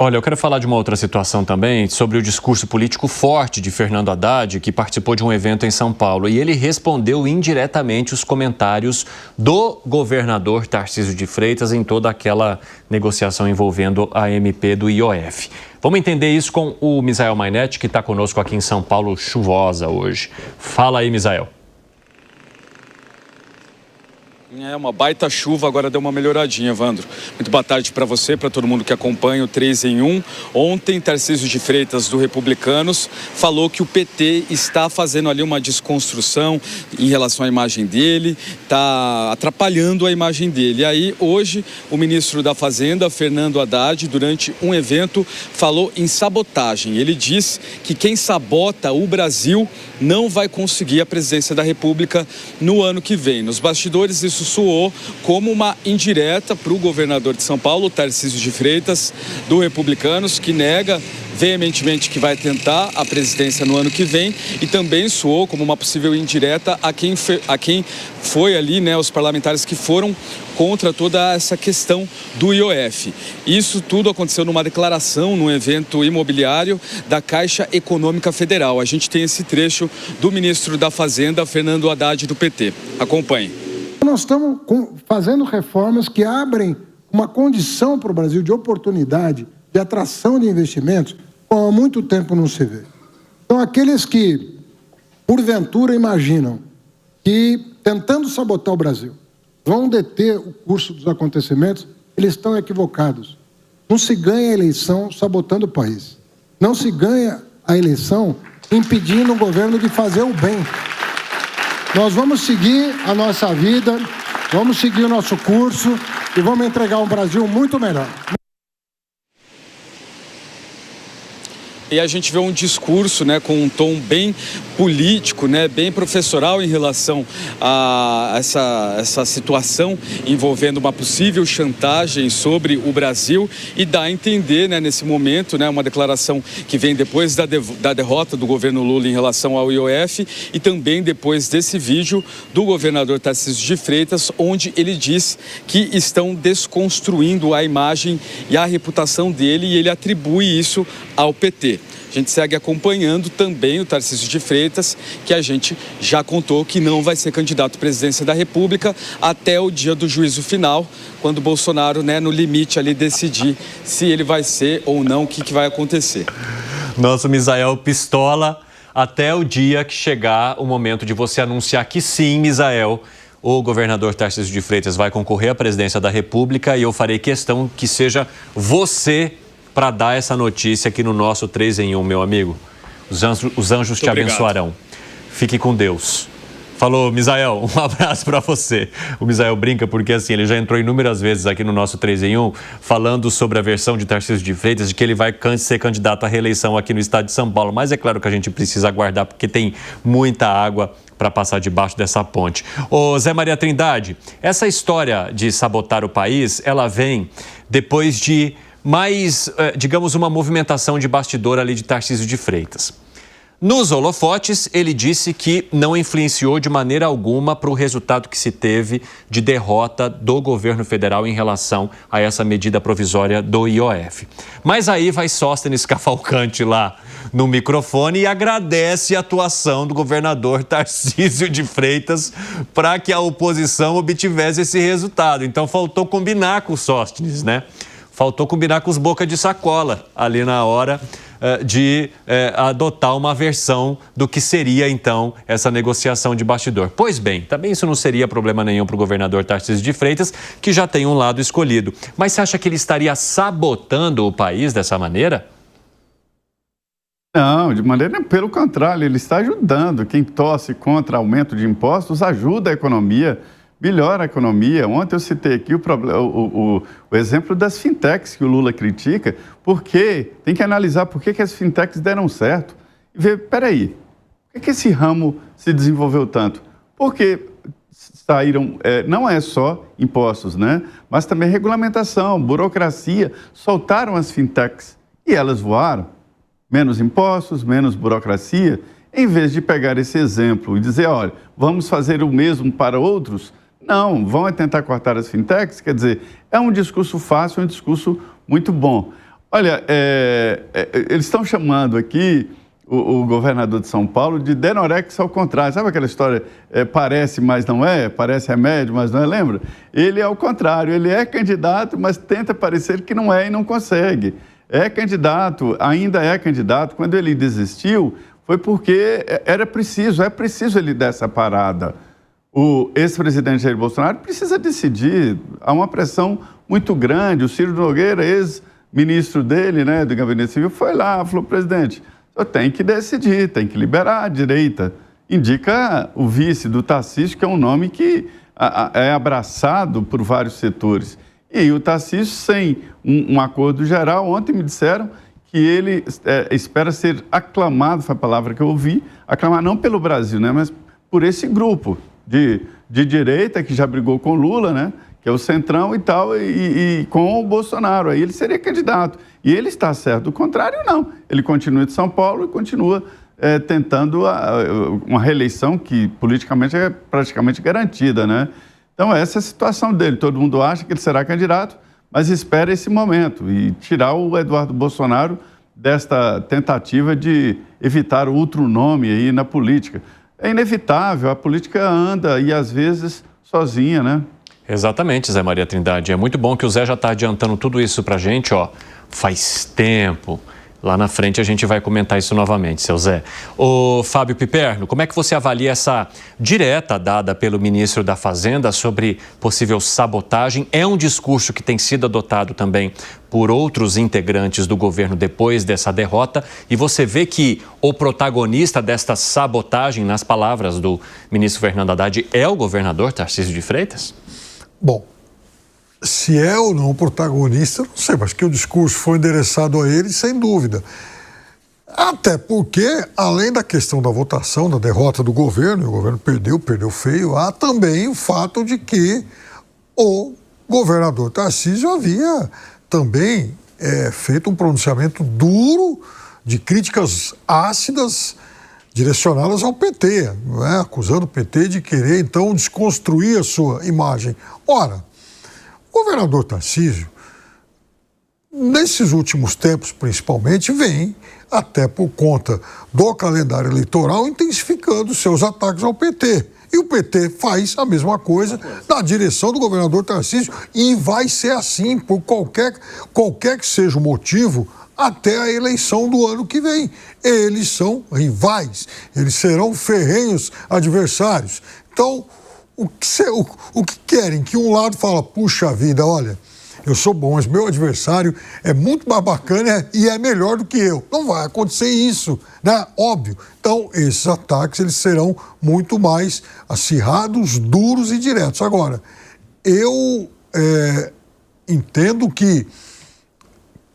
Olha, eu quero falar de uma outra situação também, sobre o discurso político forte de Fernando Haddad, que participou de um evento em São Paulo. E ele respondeu indiretamente os comentários do governador Tarcísio de Freitas em toda aquela negociação envolvendo a MP do IOF. Vamos entender isso com o Misael Mainetti, que está conosco aqui em São Paulo, chuvosa hoje. Fala aí, Misael. É uma baita chuva, agora deu uma melhoradinha, Evandro. Muito boa tarde para você, para todo mundo que acompanha o 3 em 1. Ontem, Tarcísio de Freitas, do Republicanos, falou que o PT está fazendo ali uma desconstrução em relação à imagem dele, está atrapalhando a imagem dele. E aí, hoje, o ministro da Fazenda, Fernando Haddad, durante um evento, falou em sabotagem. Ele diz que quem sabota o Brasil não vai conseguir a presidência da República no ano que vem. Nos bastidores, isso soou como uma indireta para o governador de São Paulo, Tarcísio de Freitas, do Republicanos, que nega veementemente que vai tentar a presidência no ano que vem, e também soou como uma possível indireta a quem foi ali, né, os parlamentares que foram contra toda essa questão do IOF. Isso tudo aconteceu numa declaração, num evento imobiliário da Caixa Econômica Federal. A gente tem esse trecho do ministro da Fazenda, Fernando Haddad, do PT. Acompanhe. Nós estamos fazendo reformas que abrem uma condição para o Brasil de oportunidade, de atração de investimentos, como há muito tempo não se vê. Então, aqueles que, porventura, imaginam que, tentando sabotar o Brasil, vão deter o curso dos acontecimentos, eles estão equivocados. Não se ganha a eleição sabotando o país. Não se ganha a eleição impedindo o governo de fazer o bem. Nós vamos seguir a nossa vida, vamos seguir o nosso curso e vamos entregar um Brasil muito melhor. E a gente vê um discurso, né, com um tom bem político, né, bem professoral em relação a essa situação envolvendo uma possível chantagem sobre o Brasil, e dá a entender, né, nesse momento, né, uma declaração que vem depois da derrota do governo Lula em relação ao IOF, e também depois desse vídeo do governador Tarcísio de Freitas, onde ele diz que estão desconstruindo a imagem e a reputação dele, e ele atribui isso ao PT. A gente segue acompanhando também o Tarcísio de Freitas, que a gente já contou que não vai ser candidato à presidência da República até o dia do juízo final, quando o Bolsonaro, né, no limite ali, decidir se ele vai ser ou não, o que vai acontecer. Nosso Misael pistola até o dia que chegar o momento de você anunciar que sim, Misael, o governador Tarcísio de Freitas vai concorrer à presidência da República, e eu farei questão que seja você para dar essa notícia aqui no nosso 3 em 1, meu amigo. Os anjos te abençoarão. Fique com Deus. Falou, Misael, um abraço para você. O Misael brinca porque, assim, ele já entrou inúmeras vezes aqui no nosso 3 em 1, falando sobre a versão de Tarcísio de Freitas, de que ele vai ser candidato à reeleição aqui no estado de São Paulo. Mas é claro que a gente precisa aguardar, porque tem muita água para passar debaixo dessa ponte. Ô, Zé Maria Trindade, essa história de sabotar o país, ela vem depois de mais, digamos, uma movimentação de bastidor ali de Tarcísio de Freitas. Nos holofotes, ele disse que não influenciou de maneira alguma para o resultado que se teve de derrota do governo federal em relação a essa medida provisória do IOF. Mas aí vai Sóstenes Cavalcante lá no microfone e agradece a atuação do governador Tarcísio de Freitas para que a oposição obtivesse esse resultado. Então faltou combinar com o Sóstenes, né? Faltou combinar com os boca de sacola ali na hora de adotar uma versão do que seria, então, essa negociação de bastidor. Pois bem, também isso não seria problema nenhum para o governador Tarcísio de Freitas, que já tem um lado escolhido. Mas você acha que ele estaria sabotando o país dessa maneira? Não, de maneira, pelo contrário, ele está ajudando. Quem torce contra aumento de impostos ajuda a economia, melhora a economia. Ontem eu citei aqui o exemplo das fintechs que o Lula critica, porque tem que analisar por que as fintechs deram certo e ver, peraí, por que esse ramo se desenvolveu tanto? Porque saíram, não é só impostos, né? Mas também regulamentação, burocracia, soltaram as fintechs e elas voaram. Menos impostos, menos burocracia. Em vez de pegar esse exemplo e dizer, olha, vamos fazer o mesmo para outros, não, vão tentar cortar as fintechs, quer dizer, é um discurso fácil, um discurso muito bom. Olha, eles estão chamando aqui o governador de São Paulo de Denorex ao contrário. Sabe aquela história, parece, mas não é? Parece remédio, mas não é? Lembra? Ele é ao contrário, ele é candidato, mas tenta parecer que não é e não consegue. É candidato, ainda é candidato. Quando ele desistiu, foi porque é preciso ele dar essa parada. O ex-presidente Jair Bolsonaro precisa decidir. Há uma pressão muito grande. O Ciro Nogueira, ex-ministro dele, né, do Gabinete Civil, foi lá, falou: presidente, só tem que decidir, tem que liberar a direita. Indica o vice do Tarcísio, que é um nome que é abraçado por vários setores. E o Tarcísio, sem um acordo geral, ontem me disseram que ele espera ser aclamado, foi a palavra que eu ouvi, aclamar não pelo Brasil, né, mas por esse grupo de direita que já brigou com Lula, né, que é o Centrão e tal, e com o Bolsonaro. Aí ele seria candidato. E ele está certo. Do contrário, não. Ele continua de São Paulo e continua tentando uma reeleição que politicamente é praticamente garantida, né? Então, essa é a situação dele. Todo mundo acha que ele será candidato, mas espera esse momento e tirar o Eduardo Bolsonaro desta tentativa de evitar outro nome aí na política. É inevitável, a política anda e às vezes sozinha, né? Exatamente, Zé Maria Trindade. É muito bom que o Zé já está adiantando tudo isso para a gente, ó, faz tempo. Lá na frente a gente vai comentar isso novamente, seu Zé. Ô, Fábio Piperno, como é que você avalia essa direta dada pelo ministro da Fazenda sobre possível sabotagem? É um discurso que tem sido adotado também por outros integrantes do governo depois dessa derrota. E você vê que o protagonista desta sabotagem, nas palavras do ministro Fernando Haddad, é o governador Tarcísio de Freitas? Bom, se é ou não protagonista, não sei, mas que o discurso foi endereçado a ele, sem dúvida. Até porque, além da questão da votação, da derrota do governo, e o governo perdeu feio, há também o fato de que o governador Tarcísio havia também feito um pronunciamento duro de críticas ácidas direcionadas ao PT, não é? Acusando o PT de querer, então, desconstruir a sua imagem. Ora, o governador Tarcísio, nesses últimos tempos, principalmente, vem, até por conta do calendário eleitoral, intensificando seus ataques ao PT. E o PT faz a mesma coisa na direção do governador Tarcísio e vai ser assim por qualquer que seja o motivo até a eleição do ano que vem. Eles são rivais, eles serão ferrenhos adversários. Então, o que querem? Que um lado fala, puxa vida, olha, eu sou bom, mas meu adversário é muito mais bacana e é melhor do que eu. Não vai acontecer isso, né? Óbvio. Então, esses ataques, eles serão muito mais acirrados, duros e diretos. Agora, eu entendo que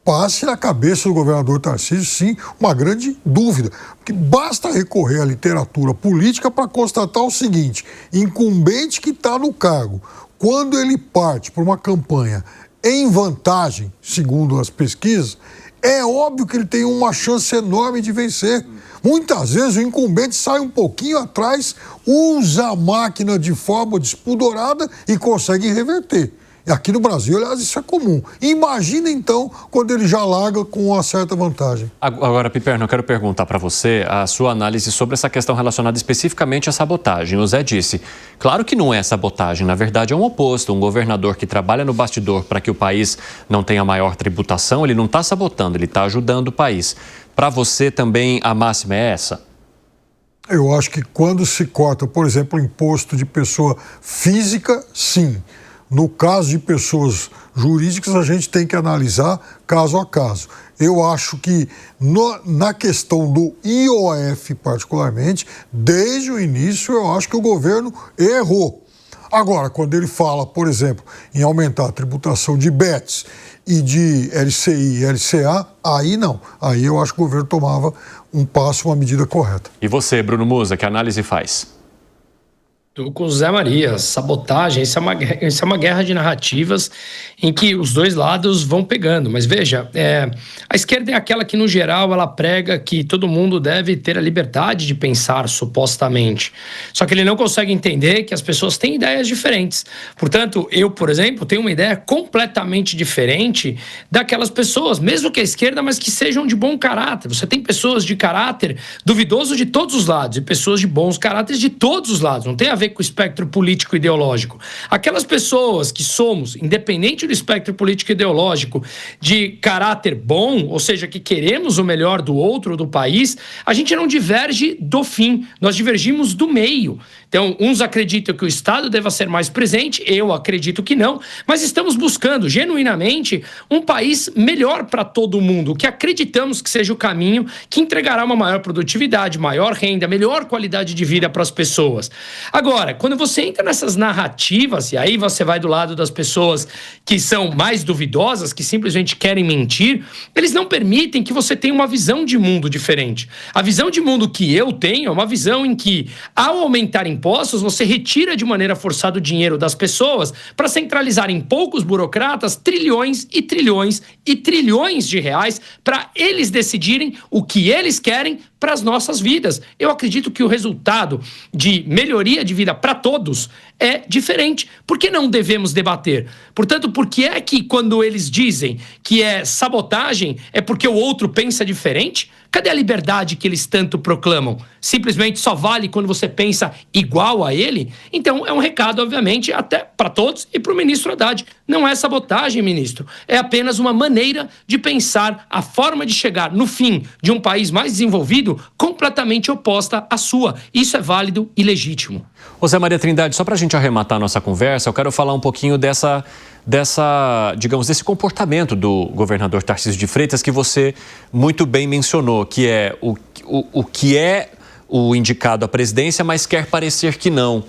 passe na cabeça do governador Tarcísio, sim, uma grande dúvida. Porque basta recorrer à literatura política para constatar o seguinte: incumbente que está no cargo, quando ele parte por uma campanha em vantagem, segundo as pesquisas, é óbvio que ele tem uma chance enorme de vencer. Muitas vezes o incumbente sai um pouquinho atrás, usa a máquina de forma despudorada e consegue reverter. E aqui no Brasil, aliás, isso é comum. Imagina, então, quando ele já larga com uma certa vantagem. Agora, Piperno, eu quero perguntar para você a sua análise sobre essa questão relacionada especificamente à sabotagem. O Zé disse, claro que não é sabotagem, na verdade é um oposto. Um governador que trabalha no bastidor para que o país não tenha maior tributação, ele não está sabotando, ele está ajudando o país. Para você também a máxima é essa? Eu acho que quando se corta, por exemplo, o imposto de pessoa física, sim. No caso de pessoas jurídicas, a gente tem que analisar caso a caso. Eu acho que na questão do IOF, particularmente, desde o início, eu acho que o governo errou. Agora, quando ele fala, por exemplo, em aumentar a tributação de bets e de LCI e LCA, aí não. Aí eu acho que o governo tomava um passo, uma medida correta. E você, Bruno Musa, que análise faz? Tô com o Zé Maria, sabotagem, isso é uma guerra de narrativas em que os dois lados vão pegando. Mas veja, a esquerda é aquela que, no geral, ela prega que todo mundo deve ter a liberdade de pensar, supostamente. Só que ele não consegue entender que as pessoas têm ideias diferentes. Portanto, eu, por exemplo, tenho uma ideia completamente diferente daquelas pessoas, mesmo que a esquerda, mas que sejam de bom caráter. Você tem pessoas de caráter duvidoso de todos os lados e pessoas de bons caráteres de todos os lados. Não tem a ver com o espectro político ideológico. Aquelas pessoas que somos, independente do espectro político ideológico, de caráter bom, ou seja, que queremos o melhor do outro, do país, a gente não diverge do fim, nós divergimos do meio. Então, uns acreditam que o Estado deva ser mais presente, eu acredito que não, mas estamos buscando, genuinamente, um país melhor para todo mundo, que acreditamos que seja o caminho que entregará uma maior produtividade, maior renda, melhor qualidade de vida para as pessoas. Agora, quando você entra nessas narrativas, e aí você vai do lado das pessoas que são mais duvidosas, que simplesmente querem mentir, eles não permitem que você tenha uma visão de mundo diferente. A visão de mundo que eu tenho é uma visão em que, ao aumentar impostos, você retira de maneira forçada o dinheiro das pessoas para centralizar em poucos burocratas trilhões e trilhões e trilhões de reais para eles decidirem o que eles querem para as nossas vidas. Eu acredito que o resultado de melhoria de vida para todos é diferente. Por que não devemos debater? Portanto, por que é que quando eles dizem que é sabotagem, é porque o outro pensa diferente? Cadê a liberdade que eles tanto proclamam? Simplesmente só vale quando você pensa igual a ele? Então, é um recado, obviamente, até para todos e para o ministro Haddad. Não é sabotagem, ministro. É apenas uma maneira de pensar a forma de chegar no fim de um país mais desenvolvido completamente oposta à sua. Isso é válido e legítimo. Ô Zé Maria Trindade, só para a gente arrematar a nossa conversa, eu quero falar um pouquinho digamos, desse comportamento do governador Tarcísio de Freitas que você muito bem mencionou, que é o que é o indicado à presidência, mas quer parecer que não.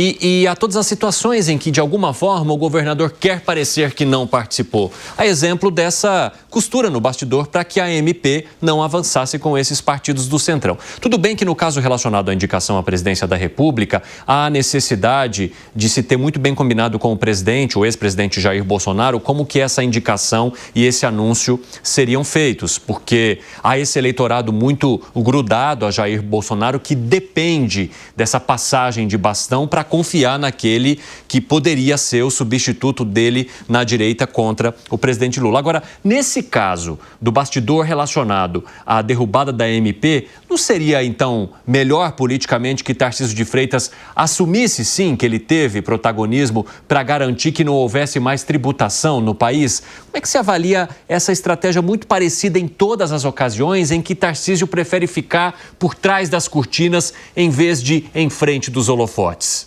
E há todas as situações em que, de alguma forma, o governador quer parecer que não participou. A exemplo dessa costura no bastidor para que a MP não avançasse com esses partidos do Centrão. Tudo bem que, no caso relacionado à indicação à presidência da República, há necessidade de se ter muito bem combinado com o presidente, o ex-presidente Jair Bolsonaro, como que essa indicação e esse anúncio seriam feitos, porque há esse eleitorado muito grudado a Jair Bolsonaro que depende dessa passagem de bastão para confiar naquele que poderia ser o substituto dele na direita contra o presidente Lula. Agora, nesse caso do bastidor relacionado à derrubada da MP, não seria, então, melhor politicamente que Tarcísio de Freitas assumisse, sim, que ele teve protagonismo para garantir que não houvesse mais tributação no país? Como é que se avalia essa estratégia muito parecida em todas as ocasiões em que Tarcísio prefere ficar por trás das cortinas em vez de em frente dos holofotes?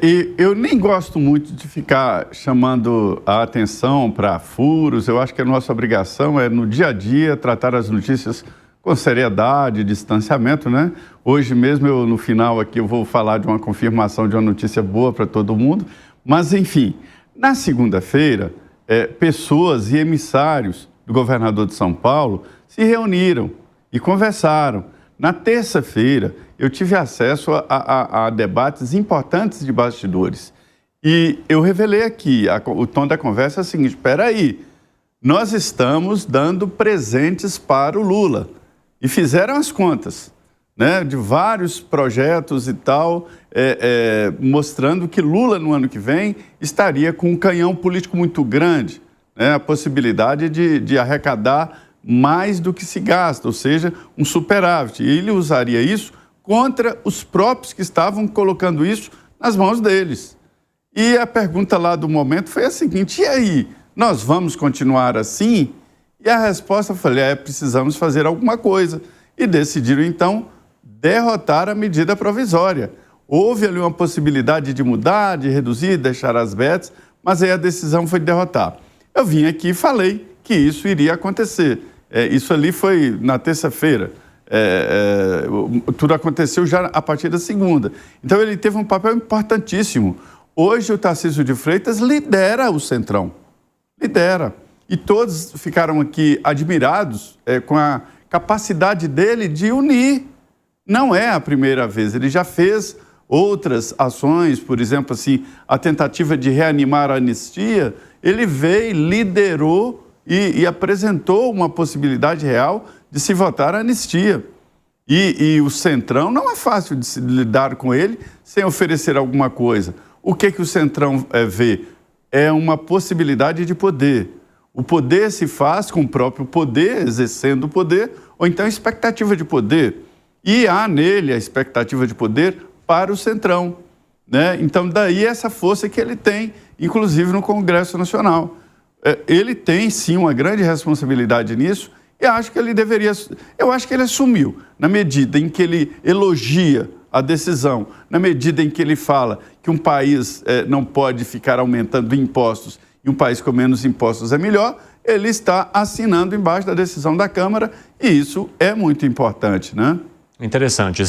E eu nem gosto muito de ficar chamando a atenção para furos. Eu acho que a nossa obrigação é, no dia a dia, tratar as notícias com seriedade, distanciamento, né? Hoje mesmo, no final aqui, eu vou falar de uma confirmação de uma notícia boa para todo mundo. Mas, enfim, na segunda-feira, pessoas e emissários do governador de São Paulo se reuniram e conversaram. Na terça-feira, eu tive acesso a debates importantes de bastidores. E eu revelei aqui, o tom da conversa é o seguinte: espera aí, nós estamos dando presentes para o Lula. E fizeram as contas, né, de vários projetos e tal, mostrando que Lula, no ano que vem, estaria com um canhão político muito grande, né, a possibilidade de arrecadar mais do que se gasta, ou seja, um superávit. E ele usaria isso contra os próprios que estavam colocando isso nas mãos deles. E a pergunta lá do momento foi a seguinte: e aí, nós vamos continuar assim? E a resposta eu falei: precisamos fazer alguma coisa. E decidiram, então, derrotar a medida provisória. Houve ali uma possibilidade de mudar, de reduzir, deixar as bets, mas aí a decisão foi derrotar. Eu vim aqui e falei que isso iria acontecer. Isso ali foi na terça-feira. Tudo aconteceu já a partir da segunda. Então, ele teve um papel importantíssimo. Hoje, o Tarcísio de Freitas lidera o Centrão. Lidera. E todos ficaram aqui admirados com a capacidade dele de unir não é a primeira vez. Ele já fez outras ações, por exemplo, assim, a tentativa de reanimar a anistia, ele veio, liderou e apresentou uma possibilidade real de se votar a anistia. E o Centrão, não é fácil de se lidar com ele sem oferecer alguma coisa. O que o Centrão vê? É uma possibilidade de poder. O poder se faz com o próprio poder, exercendo o poder, ou então expectativa de poder. E há nele a expectativa de poder para o Centrão, né? Então, daí essa força que ele tem, inclusive no Congresso Nacional. Ele tem, sim, uma grande responsabilidade nisso, e acho que ele deveria... Eu acho que ele assumiu, na medida em que ele elogia a decisão, na medida em que ele fala que um país não pode ficar aumentando impostos e um país com menos impostos é melhor, ele está assinando embaixo da decisão da Câmara, e isso é muito importante, né? Interessante.